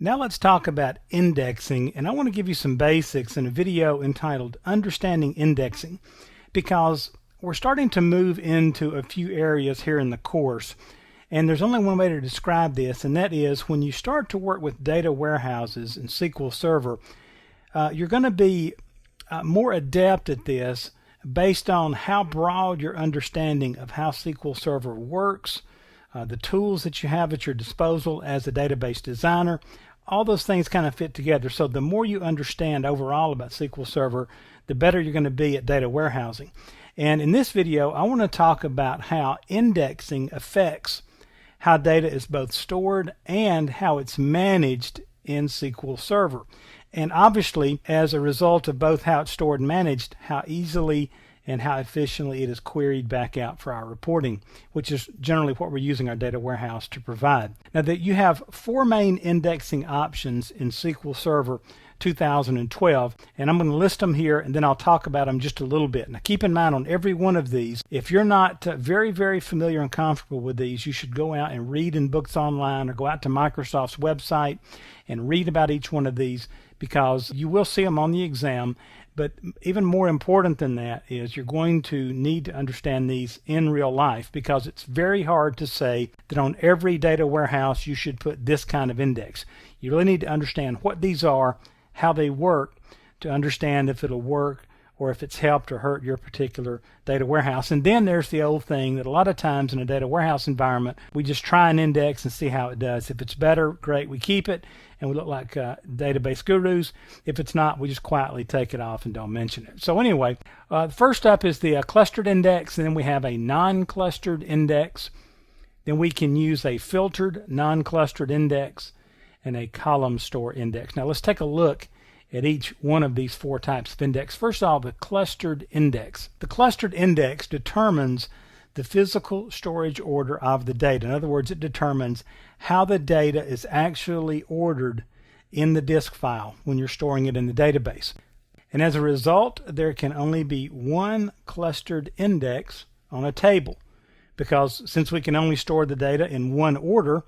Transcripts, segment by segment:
Now let's talk about indexing, and I want to give you some basics in a video entitled Understanding Indexing, because we're starting to move into a few areas here in the course, and there's only one way to describe this, and that is when you start to work with data warehouses in SQL Server, you're going to be more adept at this based on how broad your understanding of how SQL Server works, the tools that you have at your disposal as a database designer. All those things kind of fit together. So the more you understand overall about SQL Server, the better you're going to be at data warehousing. And in this video, I want to talk about how indexing affects how data is both stored and how it's managed in SQL Server. And obviously, as a result of both how it's stored and managed, how easily and how efficiently it is queried back out for our reporting, which is generally what we're using our data warehouse to provide. Now that you have four main indexing options in SQL Server 2012, and I'm going to list them here and then I'll talk about them just a little bit. Now keep in mind on every one of these, if you're not very familiar and comfortable with these, you should go out and read in books online or go out to Microsoft's website and read about each one of these, because you will see them on the exam. But even more important than that is you're going to need to understand these in real life, because it's very hard to say that on every data warehouse you should put this kind of index. You really need to understand what these are, how they work, to understand if it'll work or if it's helped or hurt your particular data warehouse. And then there's the old thing that a lot of times in a data warehouse environment, we just try an index and see how it does. If it's better, great, we keep it and we look like database gurus. If it's not, we just quietly take it off and don't mention it. So anyway, first up is the clustered index, and then we have a non-clustered index. Then we can use a filtered non-clustered index and a column store index. Now let's take a look at each one of these four types of index. First of all, the clustered index. The clustered index determines the physical storage order of the data. In other words, it determines how the data is actually ordered in the disk file when you're storing it in the database. And as a result, there can only be one clustered index on a table, because since we can only store the data in one order,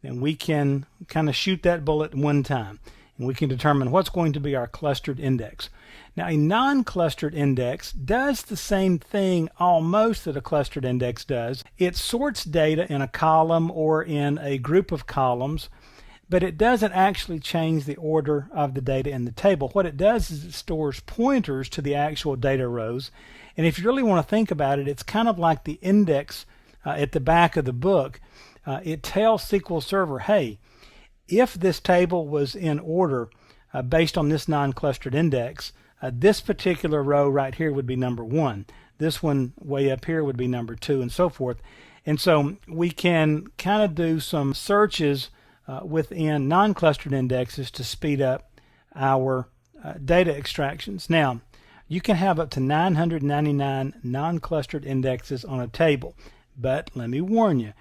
then we can kind of shoot that bullet one time, and we can determine what's going to be our clustered index. Now, a non-clustered index does the same thing almost that a clustered index does. It sorts data in a column or in a group of columns, but it doesn't actually change the order of the data in the table. What it does is it stores pointers to the actual data rows. And if you really want to think about it, it's kind of like the index at the back of the book. It tells SQL Server, hey, if this table was in order based on this non-clustered index, this particular row right here would be number 1. This one way up here would be number 2, and so forth. And so we can kind of do some searches within non-clustered indexes to speed up our data extractions. Now, you can have up to 999 non-clustered indexes on a table, but let me warn you,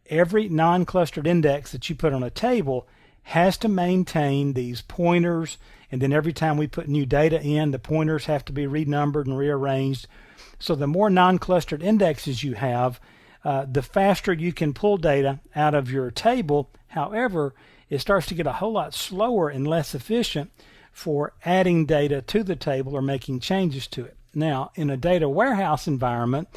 every non-clustered index that you put on a table has to maintain these pointers, and then every time we put new data in, the pointers have to be renumbered and rearranged. So the more non-clustered indexes you have, the faster you can pull data out of your table. However, it starts to get a whole lot slower and less efficient for adding data to the table or making changes to it. Now, in a data warehouse environment,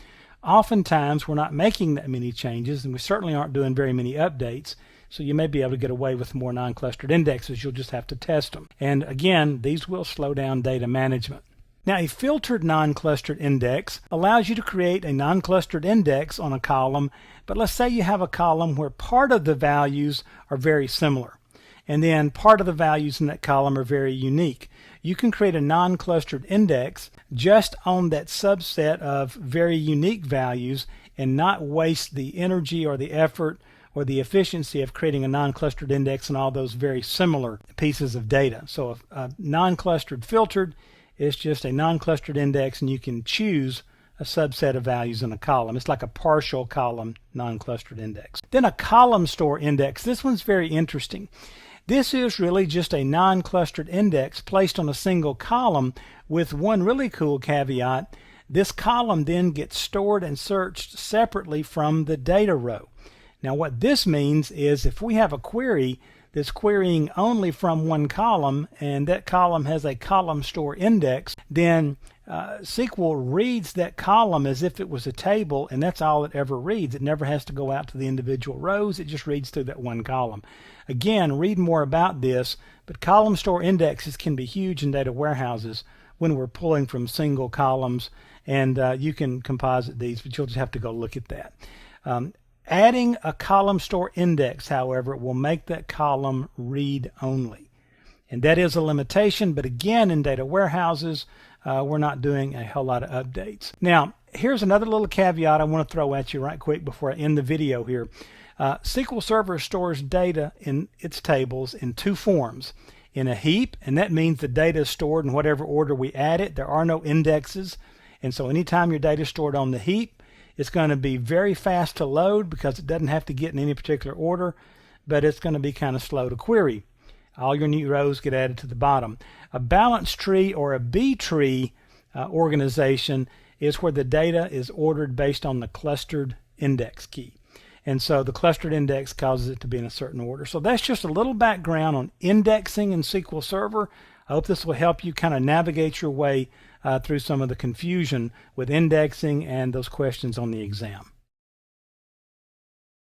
oftentimes we're not making that many changes, and we certainly aren't doing very many updates. So you may be able to get away with more non-clustered indexes. You'll just have to test them. And again, these will slow down data management. Now, a filtered non-clustered index allows you to create a non-clustered index on a column, but let's say you have a column where part of the values are very similar, and then part of the values in that column are very unique. You can create a non-clustered index just on that subset of very unique values and not waste the energy or the effort or the efficiency of creating a non-clustered index on all those very similar pieces of data. So a non-clustered filtered is just a non-clustered index, and you can choose a subset of values in a column. It's like a partial column non-clustered index. Then a column store index. This one's very interesting. This is really just a non-clustered index placed on a single column with one really cool caveat. This column then gets stored and searched separately from the data row. Now what this means is if we have a query that's querying only from one column, and that column has a column store index, then SQL reads that column as if it was a table, and that's all it ever reads. It never has to go out to the individual rows. It just reads through that one column. Again, read more about this, but column store indexes can be huge in data warehouses when we're pulling from single columns, and you can composite these, but you'll just have to go look at that. Adding a column store index, however, will make that column read only. And that is a limitation, but again, in data warehouses, we're not doing a whole lot of updates. Now, here's another little caveat I want to throw at you right quick before I end the video here. SQL Server stores data in its tables in two forms. In a heap, and that means the data is stored in whatever order we add it. There are no indexes, and so anytime your data is stored on the heap, it's going to be very fast to load because it doesn't have to get in any particular order, but it's going to be kind of slow to query. All your new rows get added to the bottom. A balanced tree or a B tree organization is where the data is ordered based on the clustered index key. And so the clustered index causes it to be in a certain order. So that's just a little background on indexing in SQL Server. I hope this will help you kind of navigate your way through some of the confusion with indexing and those questions on the exam.